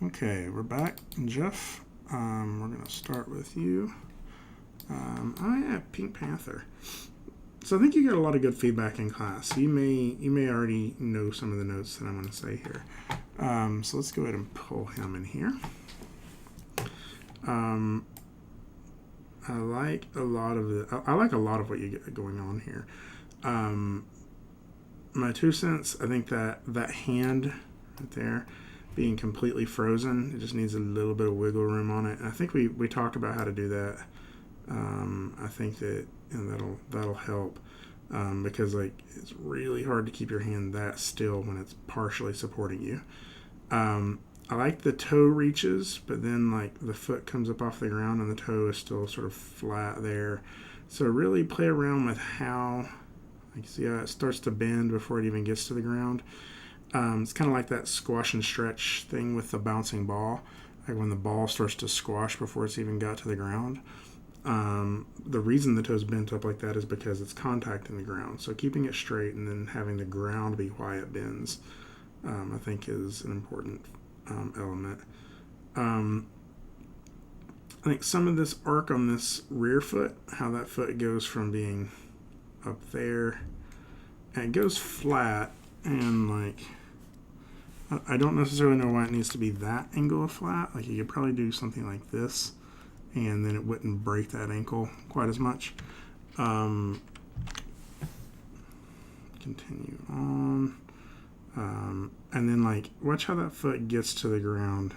Okay, we're back. Jeff, we're going to start with you. Oh yeah, Pink Panther. So I think you got a lot of good feedback in class. You may already know some of the notes that I'm going to say here. So let's go ahead and pull him in here. I like a lot of what you get going on here. My 2 cents, I think that hand right there being completely frozen, it just needs a little bit of wiggle room on it. And I think we talked about how to do that. I think that that'll help because like it's really hard to keep your hand that still when it's partially supporting you. I like the toe reaches, but then like the foot comes up off the ground and the toe is still sort of flat there. So really play around with how, like, see how it starts to bend before it even gets to the ground. It's kind of like that squash and stretch thing with the bouncing ball, like when the ball starts to squash before it's even got to the ground. The reason the toe's bent up like that is because it's contacting the ground. So keeping it straight and then having the ground be why it bends, I think is an important element. I think some of this arc on this rear foot, how that foot goes from being up there and it goes flat, and like I don't necessarily know why it needs to be that angle of flat. Like you could probably do something like this and then it wouldn't break that ankle quite as much. Continue on. And then like watch how that foot gets to the ground.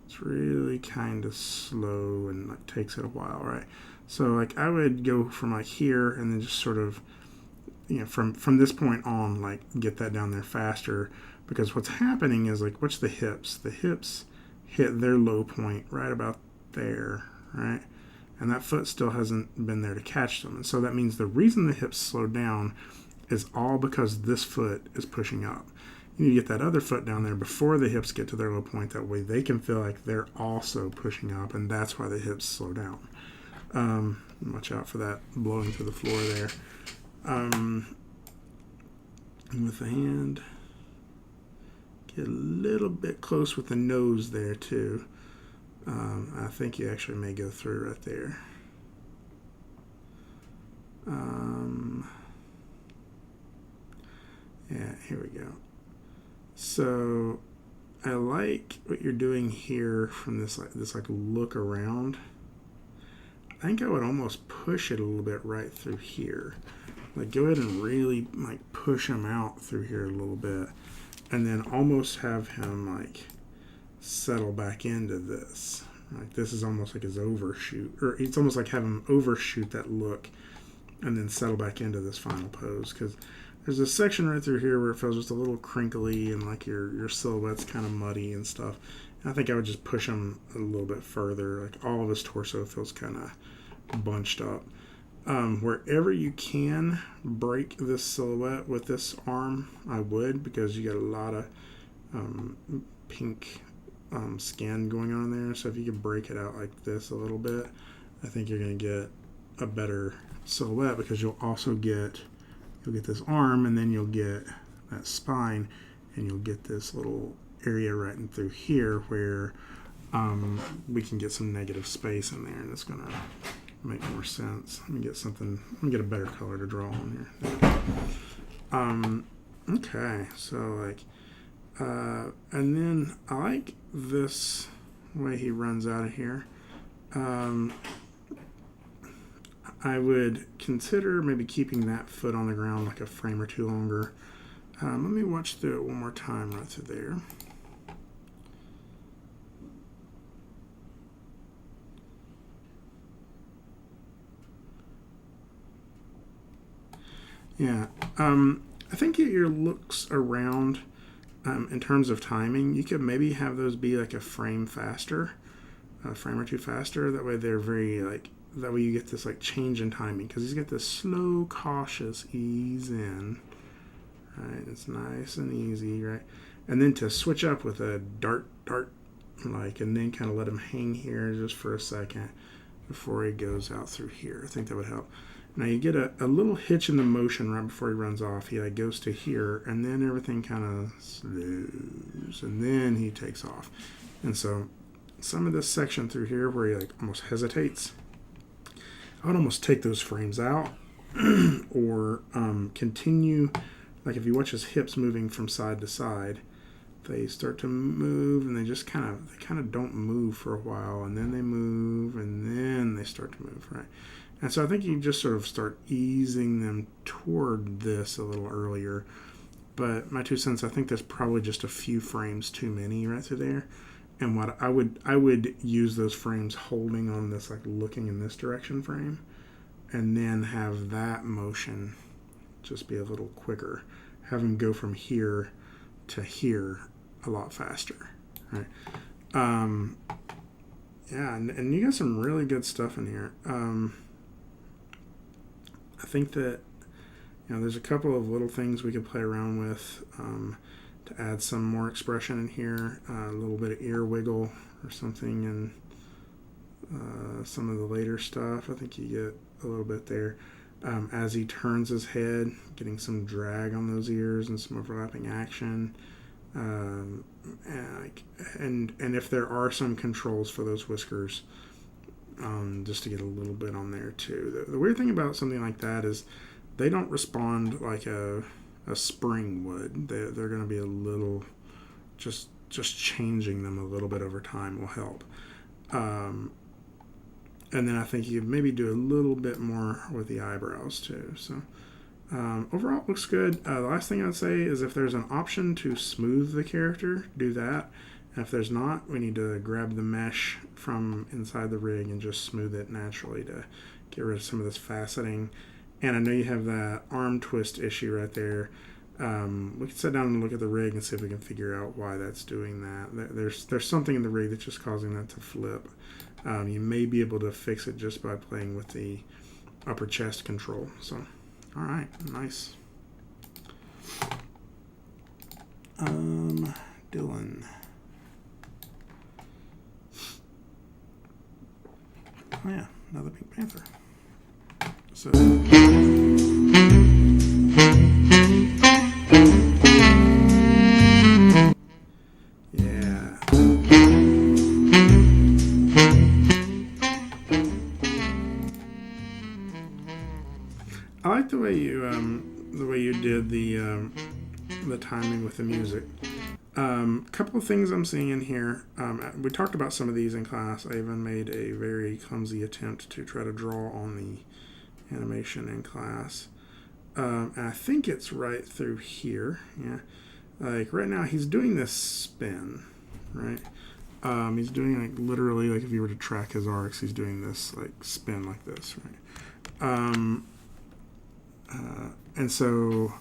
It's really kind of slow and like takes it a while, right? So like I would go from like here and then just sort of, you know, from this point on, like get that down there faster, because what's happening is like watch the hips. The hips hit their low point right about there, right? And that foot still hasn't been there to catch them. And so that means the reason the hips slow down is all because this foot is pushing up. You need to get that other foot down there before the hips get to their low point. That way they can feel like they're also pushing up, and that's why the hips slow down. Watch out for that blowing to the floor there. And with the hand, get a little bit close with the nose there too. I think you actually may go through right there. Yeah, here we go. So I like what you're doing here from this look around. I think I would almost push it a little bit right through here. Like go ahead and really like push him out through here a little bit, and then almost have him like settle back into this. Like this is almost like his overshoot, or it's almost like have him overshoot that look and then settle back into this final pose, because there's a section right through here where it feels just a little crinkly and like your silhouette's kind of muddy and stuff. And I think I would just push him a little bit further. Like all of his torso feels kind of bunched up. Wherever you can break this silhouette with this arm, I would, because you got a lot of pink skin going on there. So if you could break it out like this a little bit, I think you're going to get a better silhouette, because you'll get this arm, and then you'll get that spine, and you'll get this little area right in through here where we can get some negative space in there, and it's going to make more sense. Let me get a better color to draw on here. Okay, so like and then I like this way he runs out of here. I would consider maybe keeping that foot on the ground like a frame or two longer. Let me watch through it one more time right through there. Yeah, I think your looks around in terms of timing, you could maybe have those be like a frame or two faster. That way they're very like, that way you get this like change in timing, because he's got this slow, cautious ease in. Right, it's nice and easy, right? And then to switch up with a dart, like, and then kind of let him hang here just for a second before he goes out through here. I think that would help. Now you get a little hitch in the motion right before he runs off. He like goes to here, and then everything kind of slows, and then he takes off. And so some of this section through here where he like almost hesitates, I would almost take those frames out or continue. Like if you watch his hips moving from side to side, they start to move and they just kind of don't move for a while, and then they move and then they start to move, right? And so I think you just sort of start easing them toward this a little earlier. But my 2 cents, I think there's probably just a few frames too many right through there. And what I would use those frames holding on this, like looking in this direction frame, and then have that motion just be a little quicker. Have him go from here to here a lot faster, right? Yeah, and you got some really good stuff in here. I think that, there's a couple of little things we could play around with to add some more expression in here. A little bit of ear wiggle or something in some of the later stuff. I think you get a little bit there. As he turns his head, getting some drag on those ears and some overlapping action. And if there are some controls for those whiskers, just to get a little bit on there too. The weird thing about something like that is they don't respond like a spring would. They're going to be a little, just changing them a little bit over time will help. And then I think you could maybe do a little bit more with the eyebrows too. So overall it looks good. The last thing I'd say is if there's an option to smooth the character, do that. And if there's not, we need to grab the mesh from inside the rig and just smooth it naturally to get rid of some of this faceting. And I know you have that arm twist issue right there. We can sit down and look at the rig and see if we can figure out why that's doing that. There's something in the rig that's just causing that to flip. You may be able to fix it just by playing with the upper chest control. So, all right, nice. Dylan. Oh yeah, another Pink Panther. So. Yeah. I like the way you did the timing with the music. Couple of things I'm seeing in here. We talked about some of these in class. I even made a very clumsy attempt to try to draw on the animation in class. And I think it's right through here. Yeah. Like right now he's doing this spin, right? He's doing like literally like if you were to track his arcs, he's doing this like spin like this, right? And so,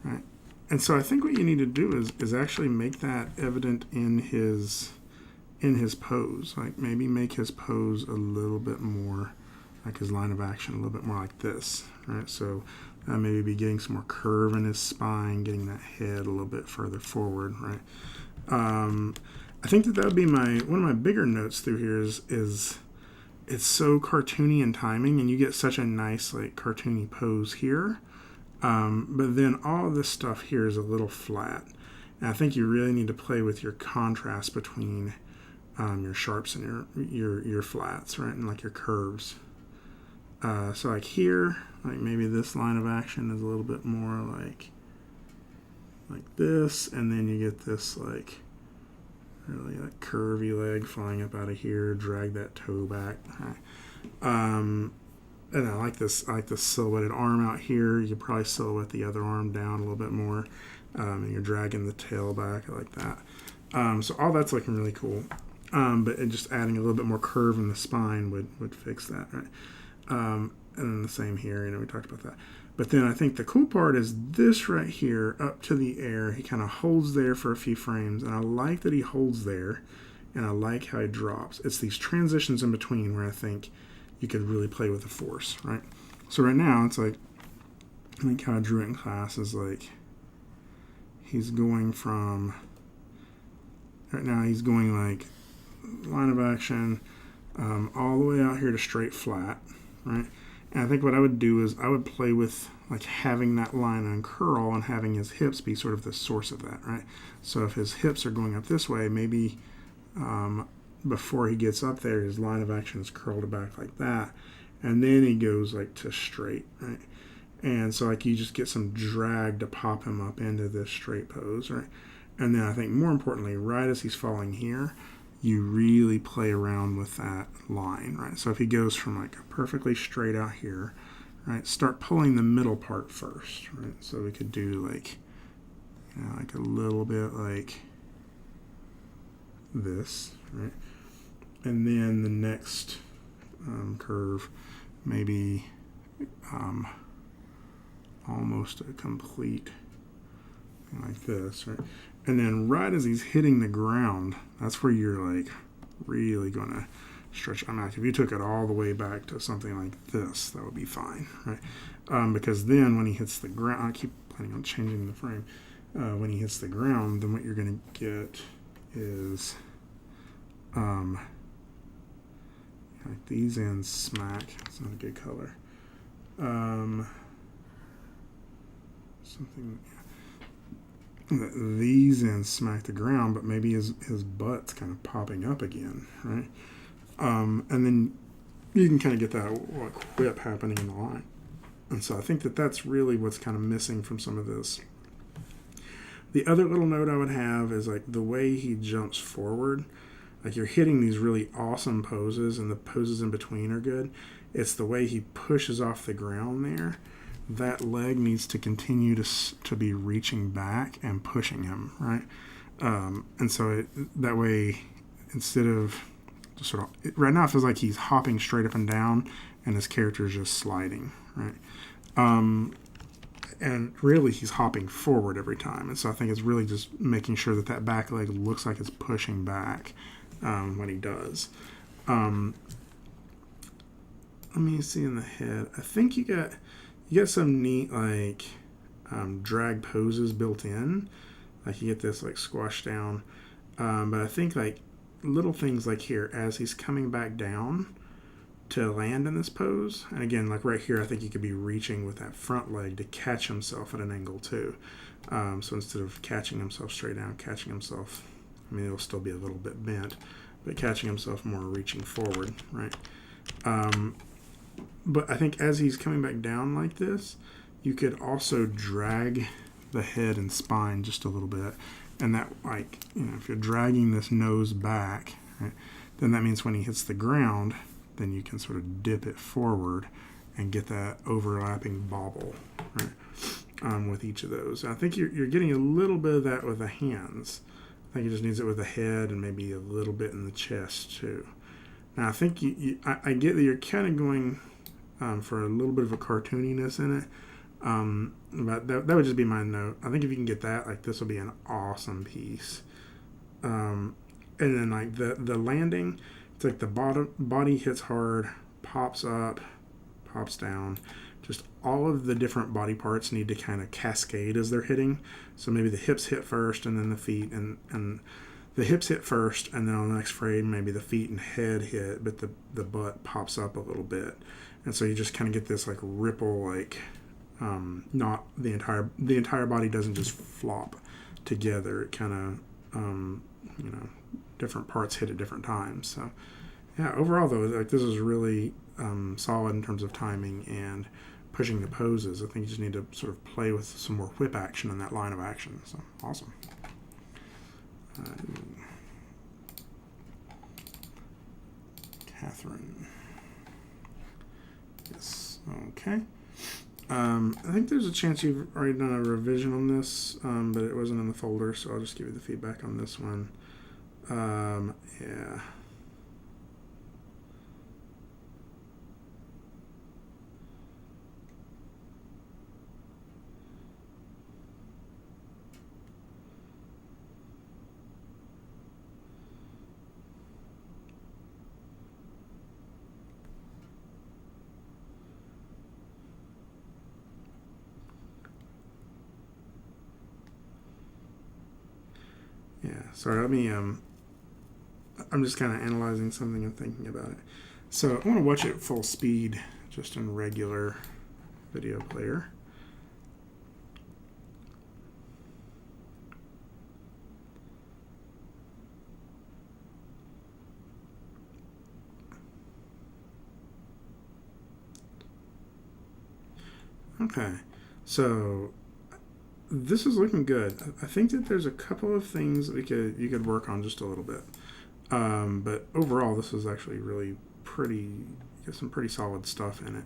right. And so I think what you need to do is actually make that evident in his pose. Like maybe make his pose a little bit more like his line of action, a little bit more like this, right? So maybe be getting some more curve in his spine, getting that head a little bit further forward, right? I think that would be one of my bigger notes through here is it's so cartoony in timing, and you get such a nice like cartoony pose here. But then all of this stuff here is a little flat. And I think you really need to play with your contrast between your sharps and your flats, right? And like your curves. So like here, like maybe this line of action is a little bit more like this, and then you get this like really like curvy leg flying up out of here, drag that toe back. And I like this silhouetted arm out here. You probably silhouette the other arm down a little bit more, and you're dragging the tail back. I like that. So all that's looking really cool. But just adding a little bit more curve in the spine would fix that, right? And then the same here, we talked about that. But then I think the cool part is this right here, up to the air. He kind of holds there for a few frames, and I like that he holds there, and I like how he drops. It's these transitions in between where I think you could really play with the force, right? So right now, it's like, I think how I drew it in class is like, he's going from, right now he's going like, line of action, all the way out here to straight flat, right? And I think what I would do is I would play with like having that line uncurl and having his hips be sort of the source of that, right? So if his hips are going up this way, maybe before he gets up there, his line of action is curled back like that, and then he goes like to straight, right? And so like you just get some drag to pop him up into this straight pose, right? And then I think more importantly, right as he's falling here, you really play around with that line, right? So if he goes from like perfectly straight out here, right, start pulling the middle part first, right? So we could do like, you know, like a little bit like this, right? And then the next curve, maybe almost a complete thing like this, right? And then right as he's hitting the ground, that's where you're like really gonna stretch. I mean, like if you took it all the way back to something like this, that would be fine, right? Because then when he hits the ground, I keep planning on changing the frame. When he hits the ground, then what you're gonna get is like these ends smack. It's not a good color. Something. These ends smack the ground, but maybe his butt's kind of popping up again, right? And then you can kind of get that like whip happening in the line. And so I think that that's really what's kind of missing from some of this. The other little note I would have is like the way he jumps forward. Like you're hitting these really awesome poses, and the poses in between are good. It's the way he pushes off the ground there. That leg needs to continue to be reaching back and pushing him, right? And so that way, instead of just sort of, right now it feels like he's hopping straight up and down, and his character is just sliding, right? And really he's hopping forward every time. And so I think it's really just making sure that that back leg looks like it's pushing back when he does. Let me see in the head. I think you got some neat like drag poses built in. Like you get this like squash down. But I think like little things like here as he's coming back down to land in this pose. And again, like right here, I think he could be reaching with that front leg to catch himself at an angle too. So instead of catching himself straight down, catching himself, I mean, it'll still be a little bit bent, but catching himself more reaching forward, right? But I think as he's coming back down like this, you could also drag the head and spine just a little bit. And that, like, you know, if you're dragging this nose back, right, then that means when he hits the ground, then you can sort of dip it forward and get that overlapping bobble, right, with each of those. And I think you're getting a little bit of that with the hands. I think he just needs it with the head and maybe a little bit in the chest too. Now I think I get that you're kind of going for a little bit of a cartooniness in it, but that would just be my note. I think if you can get that, like, this will be an awesome piece. And then like the landing, it's like the body hits hard, pops up, pops down. Just all of the different body parts need to kind of cascade as they're hitting. So maybe the hips hit first, and then the feet, and the hips hit first, and then on the next frame maybe the feet and head hit, but the butt pops up a little bit. And so you just kind of get this like ripple, like not the entire body doesn't just flop together. It kind of different parts hit at different times. So yeah, overall though, like this is really solid in terms of timing and pushing the poses. I think you just need to sort of play with some more whip action in that line of action. So awesome. Catherine. Yes. Okay. I think there's a chance you've already done a revision on this, but it wasn't in the folder, so I'll just give you the feedback on this one. Yeah. Yeah, sorry, let me, I'm just kind of analyzing something and thinking about it. So I want to watch it full speed, just in regular video player. Okay, so this is looking good. I think that there's a couple of things that you could work on just a little bit. But overall, this is actually really pretty. Got some pretty solid stuff in it.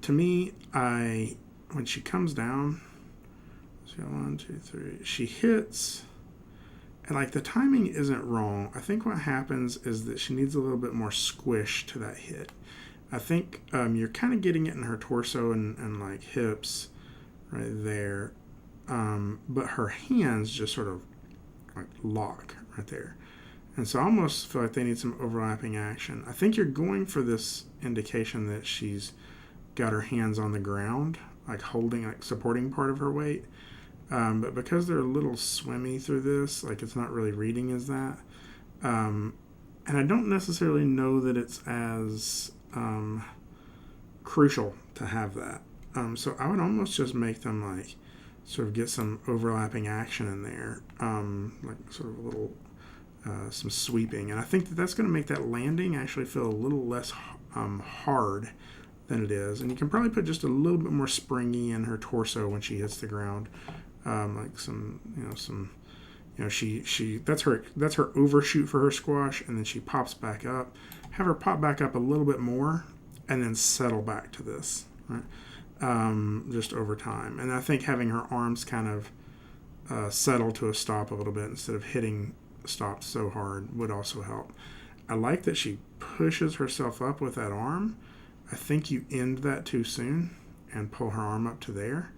To me, when she comes down, so 1, 2, 3, she hits, and like the timing isn't wrong. I think what happens is that she needs a little bit more squish to that hit. I think you're kind of getting it in her torso and like hips right there. But her hands just sort of like lock right there. And so I almost feel like they need some overlapping action. I think you're going for this indication that she's got her hands on the ground, like holding, like supporting part of her weight. But because they're a little swimmy through this, like it's not really reading as that. And I don't necessarily know that it's as crucial to have that. So I would almost just make them like sort of get some overlapping action in there, like sort of a little some sweeping, and I think that that's going to make that landing actually feel a little less hard than it is. And you can probably put just a little bit more springy in her torso when she hits the ground, like she that's her overshoot for her squash, and then she pops back up. Have her pop back up a little bit more, and then settle back to this, right? Just over time. And I think having her arms kind of settle to a stop a little bit instead of hitting stopped so hard would also help. I like that she pushes herself up with that arm. I think you end that too soon and pull her arm up to there.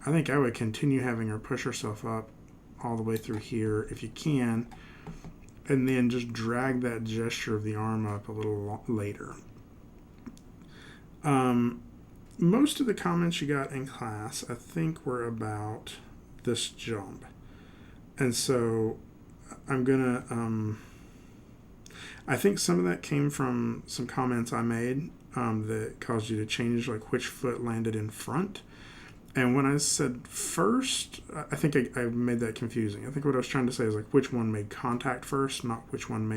I think I would continue having her push herself up all the way through here if you can, and then just drag that gesture of the arm up a little later. Most of the comments you got in class, I think, were about this jump. And so I'm going to, I think some of that came from some comments I made that caused you to change like which foot landed in front. And when I said first, I think I made that confusing. I think what I was trying to say is like which one made contact first, not which one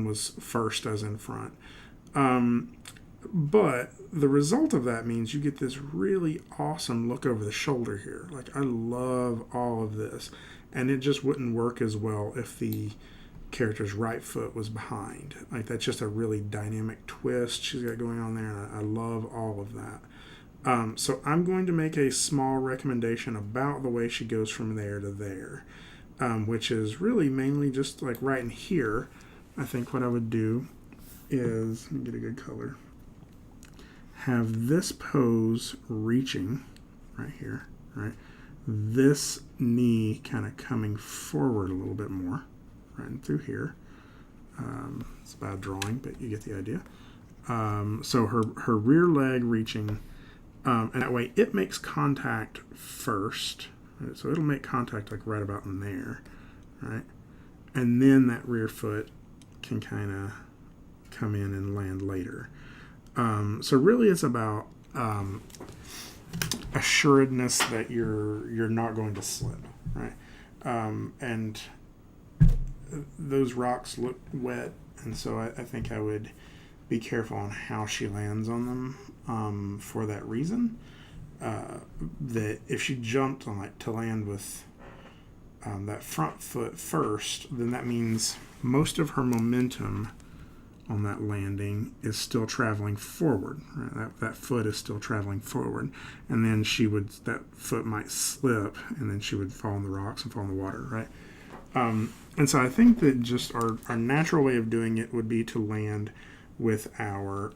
was first as in front. But the result of that means you get this really awesome look over the shoulder here. Like, I love all of this. And it just wouldn't work as well if the character's right foot was behind. Like, that's just a really dynamic twist she's got going on there, and I love all of that. So I'm going to make a small recommendation about the way she goes from there to there, which is really mainly just like right in here. I think what I would do is, let me get a good color, have this pose reaching right here, right? This knee kind of coming forward a little bit more, right through here. It's bad drawing, but you get the idea. So her rear leg reaching, and that way it makes contact first. Right? So it'll make contact like right about in there, right? And then that rear foot can kind of come in and land later. So really it's about assuredness that you're not going to slip, right? And those rocks look wet, and so I think I would be careful on how she lands on them for that reason. That if she jumped on to land with that front foot first, then that means most of her momentum on that landing is still traveling forward. Right? That foot is still traveling forward, and then that foot might slip, and then she would fall on the rocks and fall in the water, right? And so I think that just our natural way of doing it would be to land with our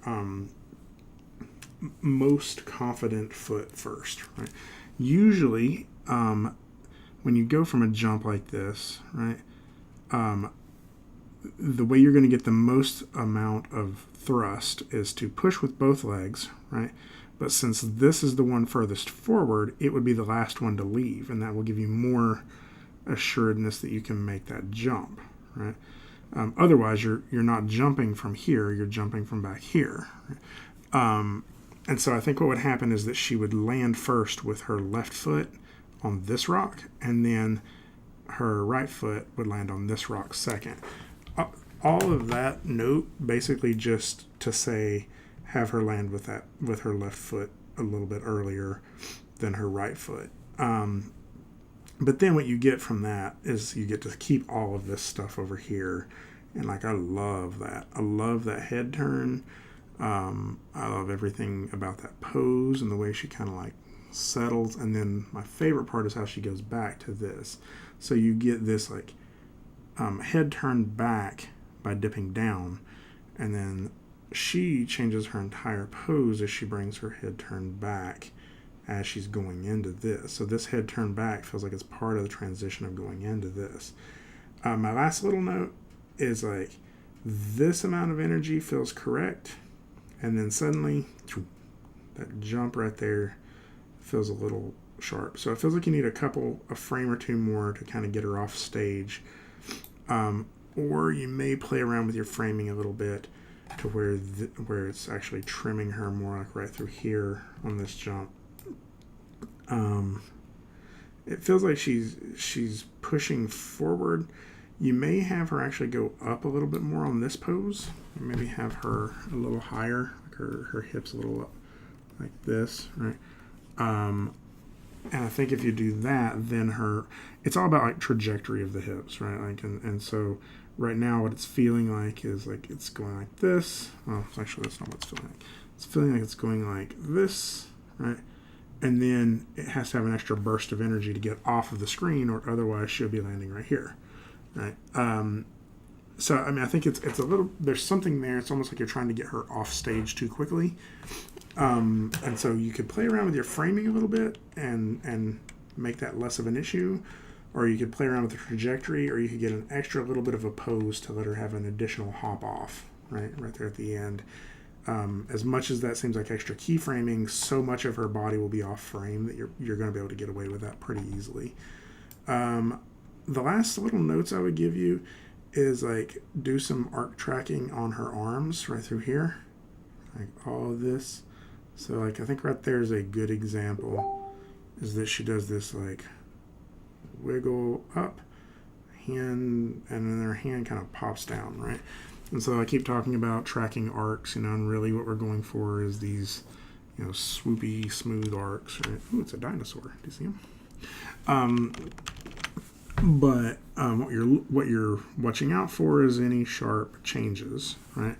most confident foot first, right? Usually, when you go from a jump like this, right, the way you're going to get the most amount of thrust is to push with both legs, right? But since this is the one furthest forward, it would be the last one to leave, and that will give you more assuredness that you can make that jump, right? Otherwise, you're not jumping from here, you're jumping from back here. Right? And so I think what would happen is that she would land first with her left foot on this rock, and then her right foot would land on this rock second. All of that note basically just to say have her land with her left foot a little bit earlier than her right foot. But then what you get from that is you get to keep all of this stuff over here. And like, I love that. I love that head turn. I love everything about that pose and the way she kind of like settles. And then my favorite part is how she goes back to this. So you get this like head turned back by dipping down. And then she changes her entire pose as she brings her head turned back as she's going into this. So this head turned back feels like it's part of the transition of going into this. My last little note is like, this amount of energy feels correct, and then suddenly that jump right there feels a little sharp. So it feels like you need a frame or two more to kind of get her off stage. Or you may play around with your framing a little bit to where it's actually trimming her more like right through here on this jump. It feels like she's pushing forward. You may have her actually go up a little bit more on this pose. Maybe have her a little higher, like her hips a little up like this, right? And I think if you do that, then it's all about like trajectory of the hips, right? Like, and so right now what it's feeling like is like it's going like this. Well, actually that's not what it's feeling like. It's feeling like it's going like this, right? And then it has to have an extra burst of energy to get off of the screen, or otherwise she'll be landing right here, right? So, I mean, I think it's a little, there's something there. It's almost like you're trying to get her off stage too quickly. And so you could play around with your framing a little bit and make that less of an issue, or you could play around with the trajectory, or you could get an extra little bit of a pose to let her have an additional hop off, right there at the end. As much as that seems like extra keyframing, so much of her body will be off frame that you're going to be able to get away with that pretty easily. The last little notes I would give you is like do some arc tracking on her arms right through here, like all of this. So like I think right there is a good example, is that she does this like wiggle up hand, and then her hand kind of pops down, right? And so I keep talking about tracking arcs, and really what we're going for is these, swoopy, smooth arcs, right? Ooh, it's a dinosaur. Do you see him? But what you're watching out for is any sharp changes, right?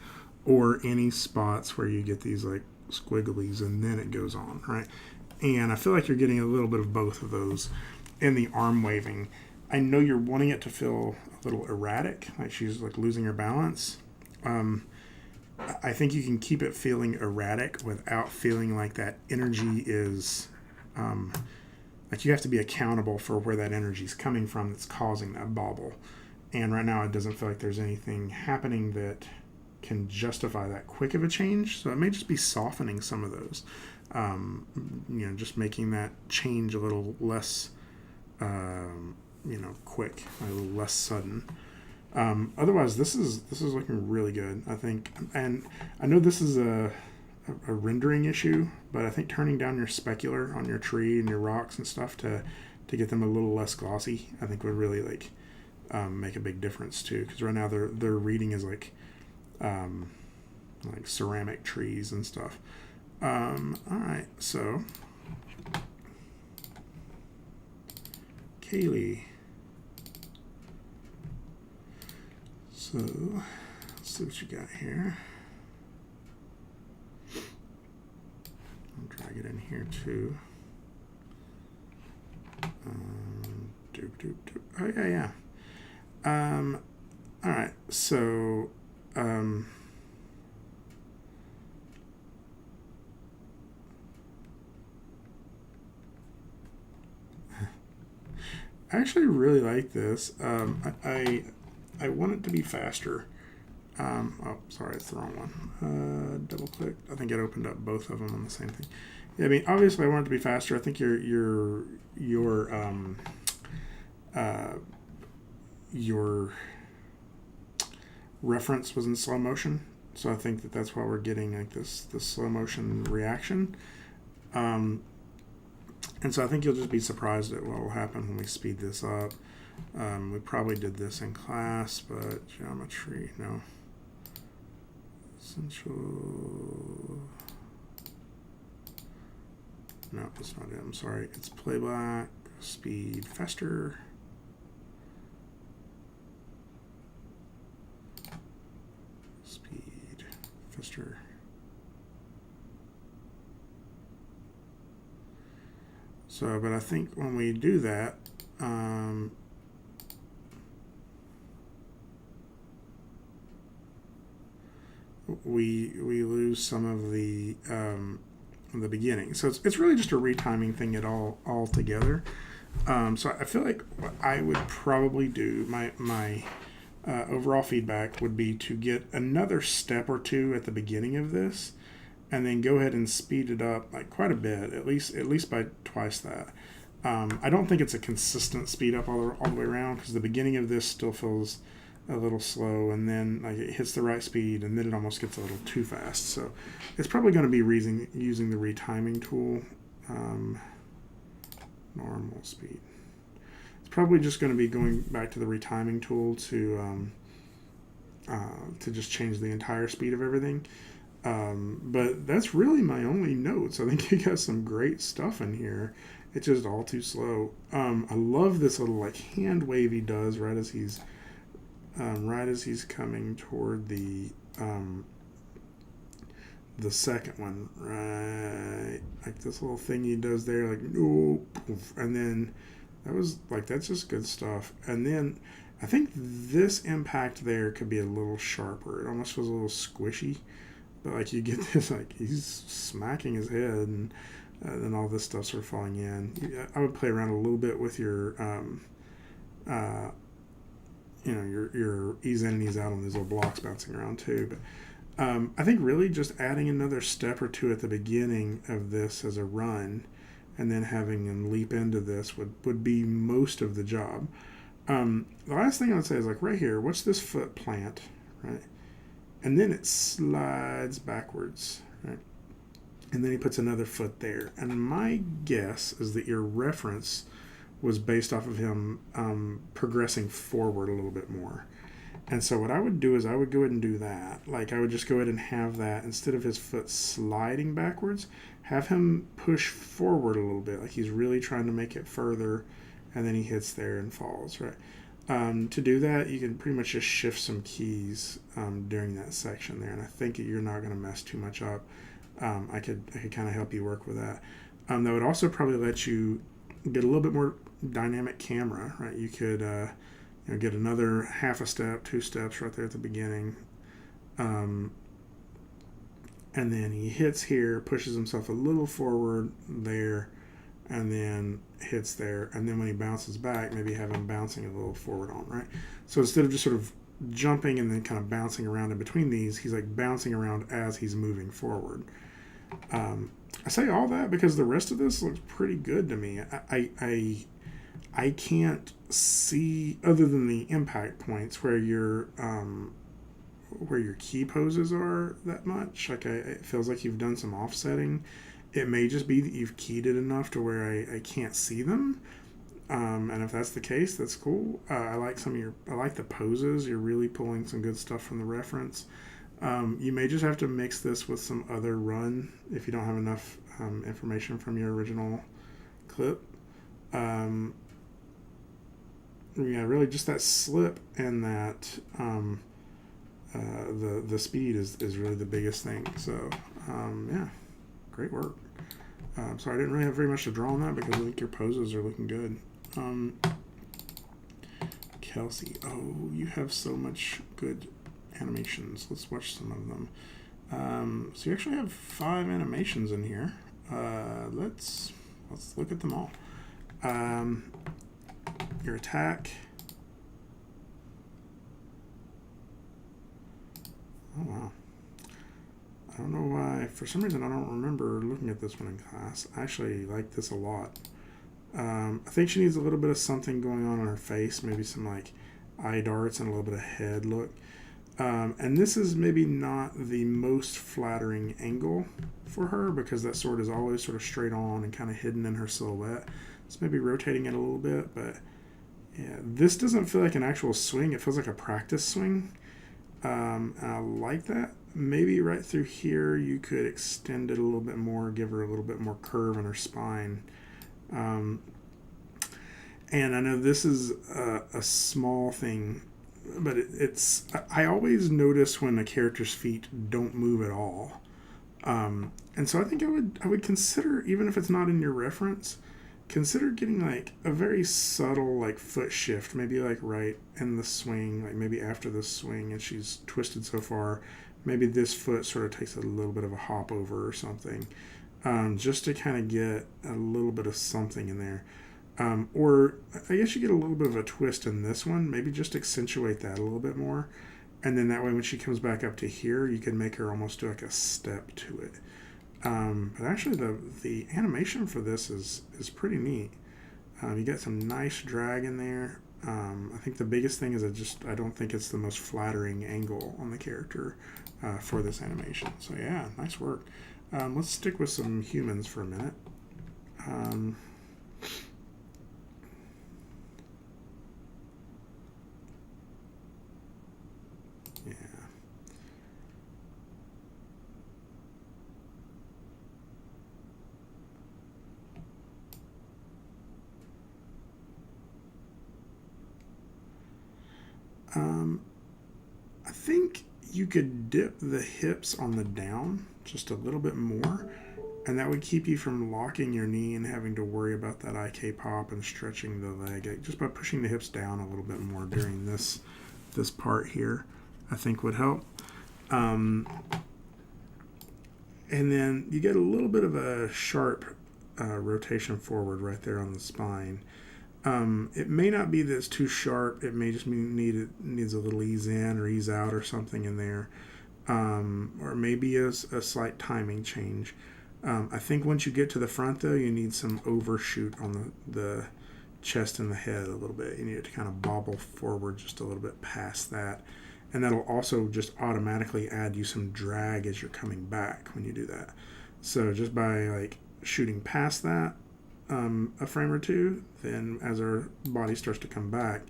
Or any spots where you get these like squigglies and then it goes on, right? And I feel like you're getting a little bit of both of those in the arm waving. I know you're wanting it to feel a little erratic, like she's like losing her balance. I think you can keep it feeling erratic without feeling like that energy is, like you have to be accountable for where that energy is coming from that's causing that bobble. And right now it doesn't feel like there's anything happening that can justify that quick of a change. So it may just be softening some of those, just making that change a little less, quick, a little less sudden. Otherwise, this is looking really good, I think. And I know this is a rendering issue, but I think turning down your specular on your tree and your rocks and stuff to get them a little less glossy, I think would really make a big difference too. Because right now their reading is like ceramic trees and stuff. All right, so Kaylee. So let's see what you got here. I'll drag it in here too. Oh yeah. All right. So I actually really like this. I want it to be faster. Oh, sorry, it's the wrong one. Double click. I think it opened up both of them on the same thing. Yeah, I mean, obviously, I want it to be faster. I think your reference was in slow motion, so I think that's why we're getting like this slow motion reaction. And so I think you'll just be surprised at what will happen when we speed this up. We probably did this in class, but geometry, no. Essential. no, that's not it. I'm sorry. It's playback, speed, faster. Speed, faster. So, but I think when we do that, we lose some of the beginning. So it's really just a retiming thing altogether. So I feel like what I would probably do, my overall feedback would be to get another step or two at the beginning of this, and then go ahead and speed it up like quite a bit, at least by twice that. I don't think it's a consistent speed up all the way around, because the beginning of this still feels a little slow, and then like it hits the right speed, and then it almost gets a little too fast. So it's probably going to be using the retiming tool. Normal speed. It's probably just going to be going back to the retiming tool to just change the entire speed of everything. But that's really my only notes. I think you got some great stuff in here. It's just all too slow. I love this little like hand wave he does right as he's coming toward the second one, right? Like this little thing he does there, like no, and then that's just good stuff. And then I think this impact there could be a little sharper. It almost feels a little squishy, but like you get this, like he's smacking his head, and then all this stuff sort of falling in. I would play around a little bit with your your ease in and ease out on these little blocks bouncing around too. But I think really just adding another step or two at the beginning of this as a run, and then having him leap into this would be most of the job. The last thing I would say is like right here, watch this foot plant, right? And then it slides backwards, right? And then he puts another foot there. And my guess is that your reference was based off of him progressing forward a little bit more. And so what I would do is I would go ahead and do that. Like I would just go ahead and have that, instead of his foot sliding backwards, have him push forward a little bit. Like he's really trying to make it further, and then he hits there and falls, right? To do that, you can pretty much just shift some keys during that section there. And I think you're not going to mess too much up. I could kind of help you work with that. That would also probably let you get a little bit more dynamic camera, right? You could get another half a step, 2 steps right there at the beginning. And then he hits here, pushes himself a little forward there, and then hits there. And then when he bounces back, maybe have him bouncing a little forward on, right? So instead of just sort of jumping and then kind of bouncing around in between these, he's like bouncing around as he's moving forward. I say all that because the rest of this looks pretty good to me. I can't see, other than the impact points where your key poses are, that much. Like it feels like you've done some offsetting. It may just be that you've keyed it enough to where I can't see them. And if that's the case, that's cool. I like the poses. You're really pulling some good stuff from the reference. You may just have to mix this with some other run if you don't have enough information from your original clip. Really just that slip and that the speed is really the biggest thing. So great work. Sorry, I didn't really have very much to draw on that because I think your poses are looking good. Kelsey, you have so much good animations. Let's watch some of them. So you actually have 5 animations in here. Let's look at them all. Your attack. Oh wow. I don't know why. For some reason, I don't remember looking at this one in class. I actually like this a lot. I think she needs a little bit of something going on her face. Maybe some like eye darts and a little bit of head look. And this is maybe not the most flattering angle for her because that sword is always sort of straight on and kind of hidden in her silhouette. So maybe rotating it a little bit. But yeah, this doesn't feel like an actual swing. It feels like a practice swing. And I like that. Maybe right through here you could extend it a little bit more, give her a little bit more curve in her spine. Um, and I know this is a small thing, but it's I always notice when a character's feet don't move at all. And so I think I would consider, even if it's not in your reference, consider getting like a very subtle like foot shift, maybe like right in the swing, like maybe after the swing and she's twisted so far, maybe this foot sort of takes a little bit of a hop over or something, just to kind of get a little bit of something in there. Or I guess you get a little bit of a twist in this one, maybe just accentuate that a little bit more. And then that way when she comes back up to here, you can make her almost do like a step to it. But actually, the animation for this is pretty neat. You get some nice drag in there. I think the biggest thing is I don't think it's the most flattering angle on the character for this animation. So yeah, nice work. Let's stick with some humans for a minute. Yeah. I think you could dip the hips on the down just a little bit more, and that would keep you from locking your knee and having to worry about that IK pop and stretching the leg. Just by pushing the hips down a little bit more during this part here, I think would help. And then you get a little bit of a sharp rotation forward right there on the spine. It may not be that it's too sharp. It may just mean it needs a little ease in or ease out or something in there. Or maybe a slight timing change. I think once you get to the front, though, you need some overshoot on the chest and the head a little bit. You need it to kind of bobble forward just a little bit past that. And that'll also just automatically add you some drag as you're coming back when you do that. So just by like shooting past that a frame or two, then as our body starts to come back,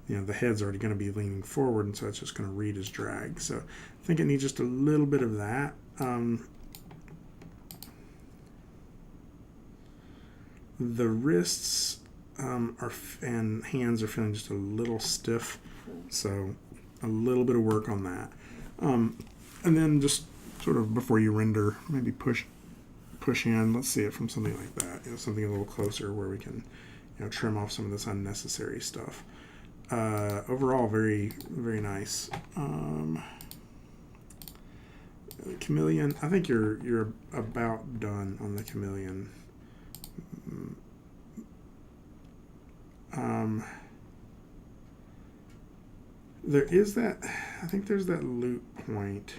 the head's already going to be leaning forward, and so it's just going to read as drag. So I think it needs just a little bit of that. The wrists and hands are feeling just a little stiff, so a little bit of work on that. And then just sort of before you render, maybe push in. Let's see it from something like that. Something a little closer where we can, trim off some of this unnecessary stuff. Overall, very, very nice. Chameleon. I think you're about done on the chameleon. There is that. I think there's that loop point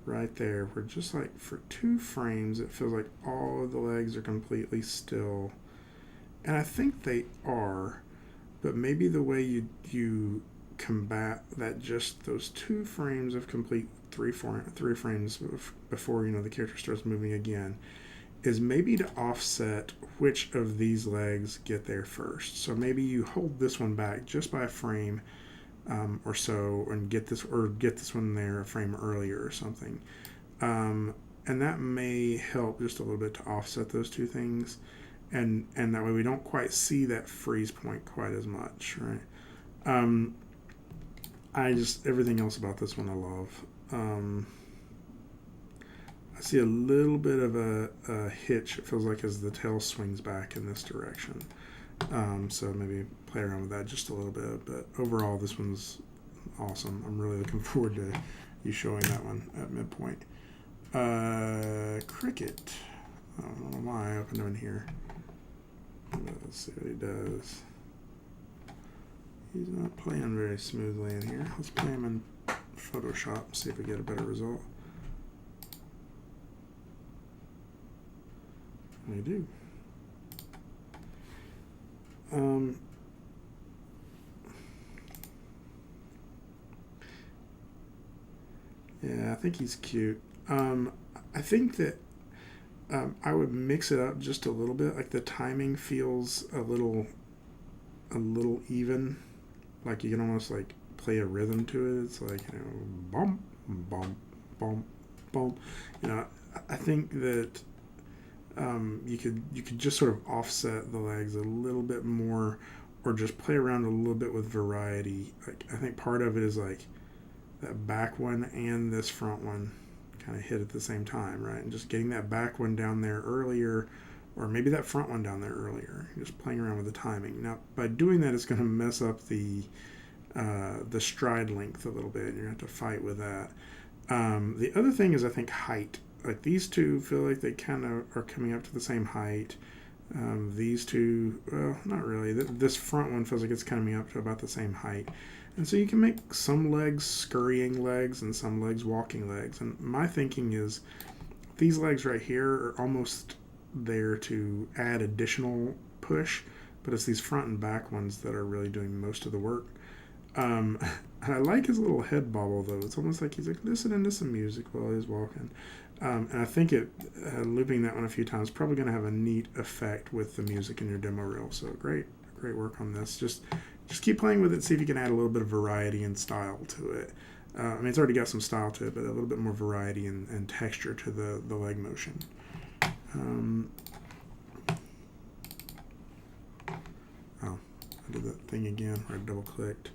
right there where just like for 2 frames it feels like all of the legs are completely still, and I think they are, but maybe the way you combat that, just those 2 frames of complete 3 frames before the character starts moving again, is maybe to offset which of these legs get there first. So maybe you hold this one back just by a frame or so, and get this one there a frame earlier or something, and that may help just a little bit to offset those 2 things, and that way we don't quite see that freeze point quite as much, right? Everything else about this one I love. I see a little bit of a hitch, it feels like, as the tail swings back in this direction. So maybe play around with that just a little bit. But overall, this one's awesome. I'm really looking forward to you showing that one at midpoint. Cricket. I don't know why I opened him in here. Let's see what he does. He's not playing very smoothly in here. Let's play him in Photoshop, see if we get a better result. We do. Yeah, I think he's cute. I think that I would mix it up just a little bit. Like the timing feels a little even. Like you can almost like play a rhythm to it. It's like, bump, bump, bump, bump. I think that you could just sort of offset the legs a little bit more, or just play around a little bit with variety. Like, I think part of it is like that back one and this front one kind of hit at the same time, right? And just getting that back one down there earlier, or maybe that front one down there earlier. Just playing around with the timing. Now, by doing that, it's going to mess up the stride length a little bit, and you're going to have to fight with that. The other thing is, I think, height. Like, these two feel like they kind of are coming up to the same height. These two, well, not really. This front one feels like it's coming up to about the same height. And so you can make some legs scurrying legs and some legs walking legs. And my thinking is these legs right here are almost there to add additional push, but it's these front and back ones that are really doing most of the work. I like his little head bobble, though. It's almost like he's like listening to some music while he's walking. And I think looping that one a few times, probably going to have a neat effect with the music in your demo reel. So great work on this. Just keep playing with it. See if you can add a little bit of variety and style to it. It's already got some style to it, but a little bit more variety and texture to the leg motion. I did that thing again where I double clicked.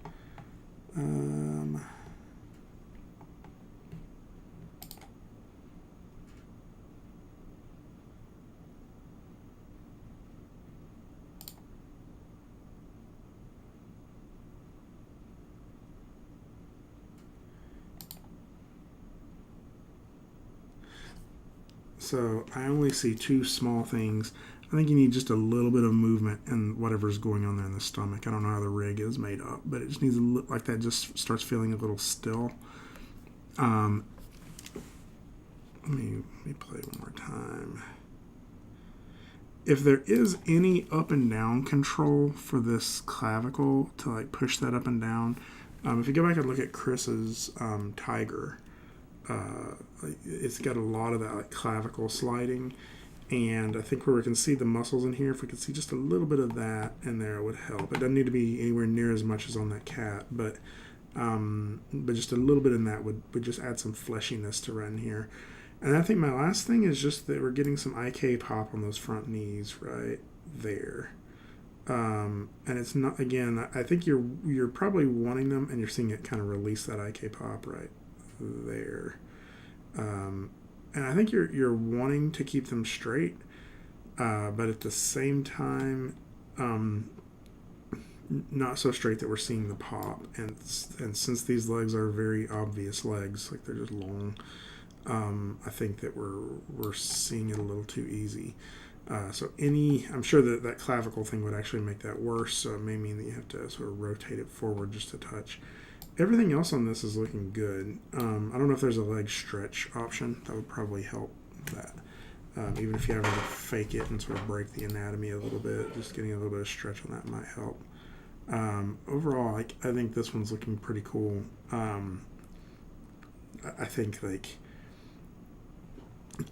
So I only see two small things. I think you need just a little bit of movement in whatever's going on there in the stomach. I don't know how the rig is made up, but it just needs to look like that just starts feeling a little still. Let me play one more time. If there is any up and down control for this clavicle to like push that up and down, if you go back and look at Chris's Tiger, it's got a lot of that like clavicle sliding. And I think where we can see the muscles in here, if we could see just a little bit of that in there, it would help. It doesn't need to be anywhere near as much as on that cat, but just a little bit in that would just add some fleshiness to right in here. And I think my last thing is just that we're getting some IK pop on those front knees right there. And it's not, again, I think you're probably wanting them, and you're seeing it kind of release that IK pop right there. And I think you're wanting to keep them straight, but at the same time, not so straight that we're seeing the pop. And since these legs are very obvious legs, like they're just long, I think that we're seeing it a little too easy. I'm sure that clavicle thing would actually make that worse. So it may mean that you have to sort of rotate it forward just a touch. Everything else on this is looking good. I don't know if there's a leg stretch option. That would probably help that. Even if you have to fake it and sort of break the anatomy a little bit, just getting a little bit of stretch on that might help. Overall, I think this one's looking pretty cool. I think like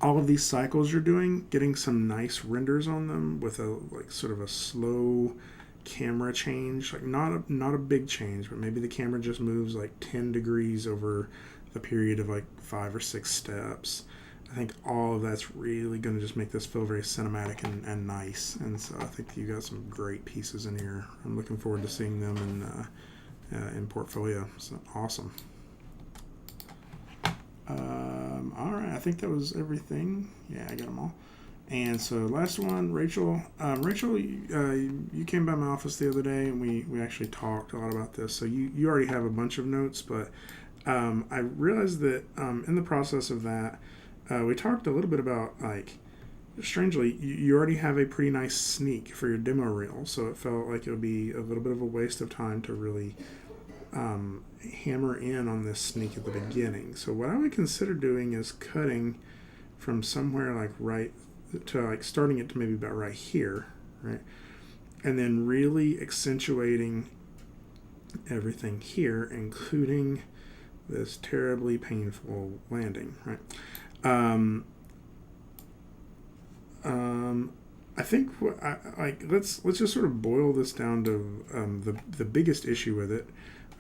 all of these cycles you're doing, getting some nice renders on them with a like sort of a slow camera change, like not a big change, but maybe the camera just moves like 10 degrees over the period of like 5 or 6 steps. I think all of that's really going to just make this feel very cinematic and nice. And so I think you got some great pieces in here. I'm looking forward to seeing them in portfolio. So awesome. All right, I think that was everything. Yeah, I got them all. And so last one, Rachel. Rachel, you came by my office the other day, and we actually talked a lot about this. So you already have a bunch of notes, but I realized that in the process of that, we talked a little bit about, like, strangely, you already have a pretty nice sneak for your demo reel. So it felt like it would be a little bit of a waste of time to really hammer in on this sneak at the beginning. So what I would consider doing is cutting from somewhere like right to like starting it to maybe about right here, right? And then really accentuating everything here, including this terribly painful landing, right? I think let's just sort of boil this down to the biggest issue with it,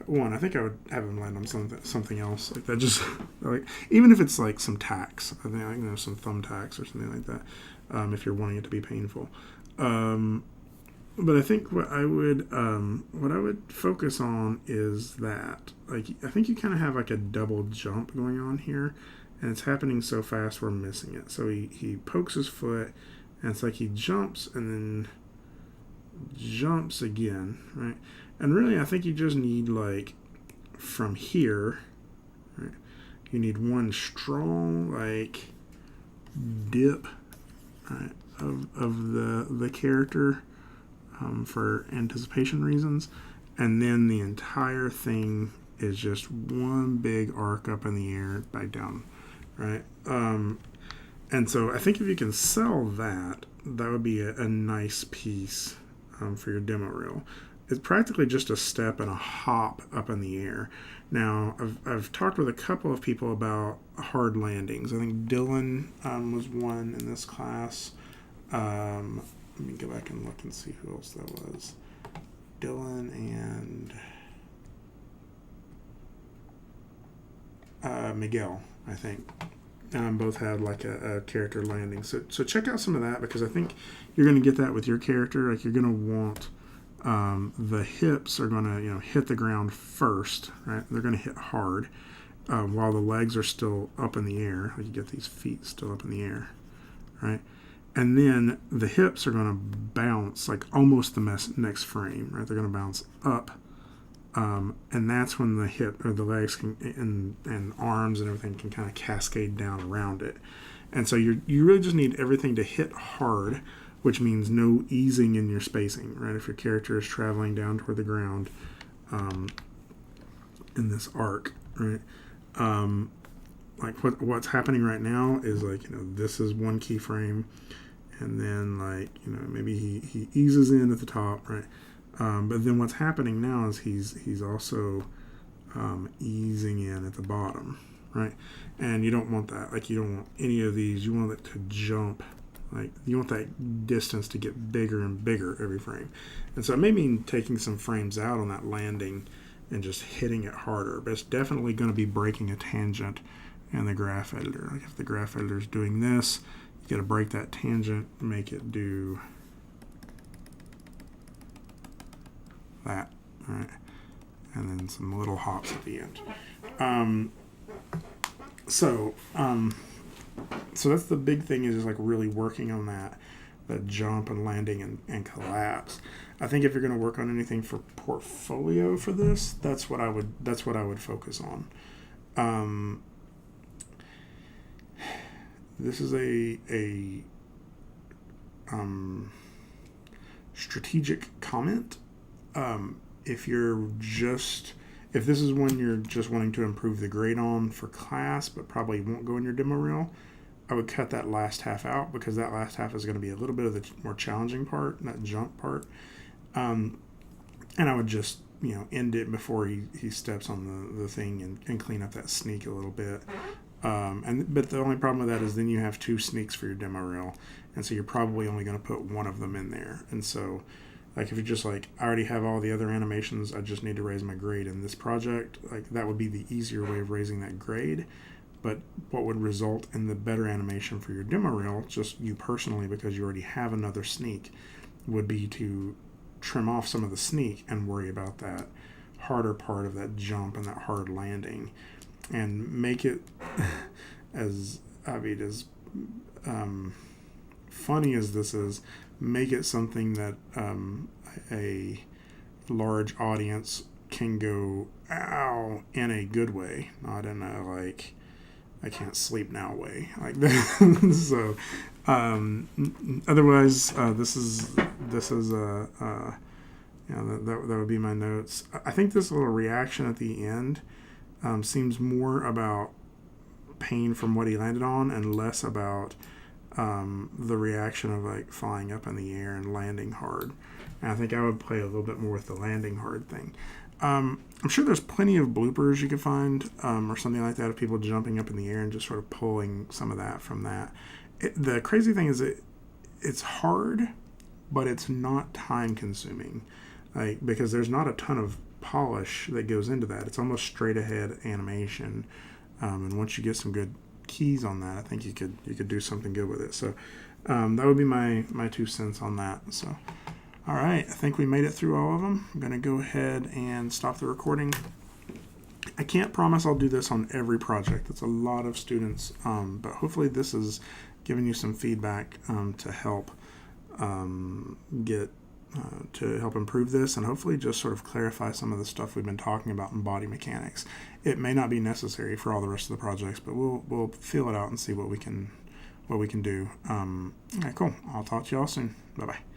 one, I think I would have him land on something else like that. Just like, even if it's like some tacks, I think, like, some thumbtacks or something like that. If you're wanting it to be painful. But I think what I would focus on is that, like, I think you kind of have like a double jump going on here, and it's happening so fast we're missing it. So he pokes his foot, and it's like he jumps and then jumps again, right? And really, I think you just need, like, from here, right, you need one strong, like, dip, right, of the character, for anticipation reasons, and then the entire thing is just one big arc up in the air, back down, right? And so I think if you can sell that, that would be a nice piece, for your demo reel. It's practically just a step and a hop up in the air. Now, I've talked with a couple of people about hard landings. I think Dylan was one in this class. Let me go back and look and see who else that was. Dylan and Miguel, I think. Both had like a character landing. So check out some of that, because I think you're going to get that with your character. Like, you're going to want the hips are going to hit the ground first, right? They're going to hit hard while the legs are still up in the air. Like, you get these feet still up in the air, right? And then the hips are going to bounce like almost the next frame, right? They're going to bounce up. And that's when the hip or the legs and arms and everything can kind of cascade down around it. And so you really just need everything to hit hard, which means no easing in your spacing, right? If your character is traveling down toward the ground in this arc, right? Like what's happening right now is, like, this is one keyframe, and then, like, maybe he eases in at the top, right? But then what's happening now is he's also easing in at the bottom, right? And you don't want that. Like, you don't want any of these. You want it to jump. Like, you want that distance to get bigger and bigger every frame. And so it may mean taking some frames out on that landing and just hitting it harder. But it's definitely going to be breaking a tangent in the graph editor. Like, if the graph editor is doing this, you got to break that tangent, make it do that, right? And then some little hops at the end. So that's the big thing, is just like really working on that jump and landing and collapse. I think if you're going to work on anything for portfolio for this, that's what I would focus on. This is a strategic comment. If this is one you're just wanting to improve the grade on for class, but probably won't go in your demo reel, I would cut that last half out, because that last half is going to be a little bit of the more challenging part, that jump part. And I would just, end it before he steps on the thing and clean up that sneak a little bit. But the only problem with that is then you have 2 sneaks for your demo reel, and so you're probably only going to put one of them in there. And so, like, if you're just like, I already have all the other animations, I just need to raise my grade in this project, like, that would be the easier way of raising that grade. But what would result in the better animation for your demo reel, just you personally, because you already have another sneak, would be to trim off some of the sneak and worry about that harder part of that jump and that hard landing, and make it as funny as this is, make it something that a large audience can go, ow, in a good way, not in a, like, I can't sleep now way, like that. So otherwise, this is that would be my notes. I think this little reaction at the end seems more about pain from what he landed on and less about the reaction of, like, flying up in the air and landing hard. And I think I would play a little bit more with the landing hard thing. I'm sure there's plenty of bloopers you could find or something like that of people jumping up in the air and just sort of pulling some of that from that. The crazy thing is it's hard, but it's not time consuming, like, because there's not a ton of polish that goes into that. It's almost straight ahead animation, and once you get some good keys on that, I think you could do something good with it. So that would be my 2 cents on that. So all right, I think we made it through all of them. I'm gonna go ahead and stop the recording. I can't promise I'll do this on every project. It's a lot of students, but hopefully this is giving you some feedback to help help improve this, and hopefully just sort of clarify some of the stuff we've been talking about in body mechanics. It may not be necessary for all the rest of the projects, but we'll feel it out and see what we can do. Okay, cool. I'll talk to you all soon. Bye bye.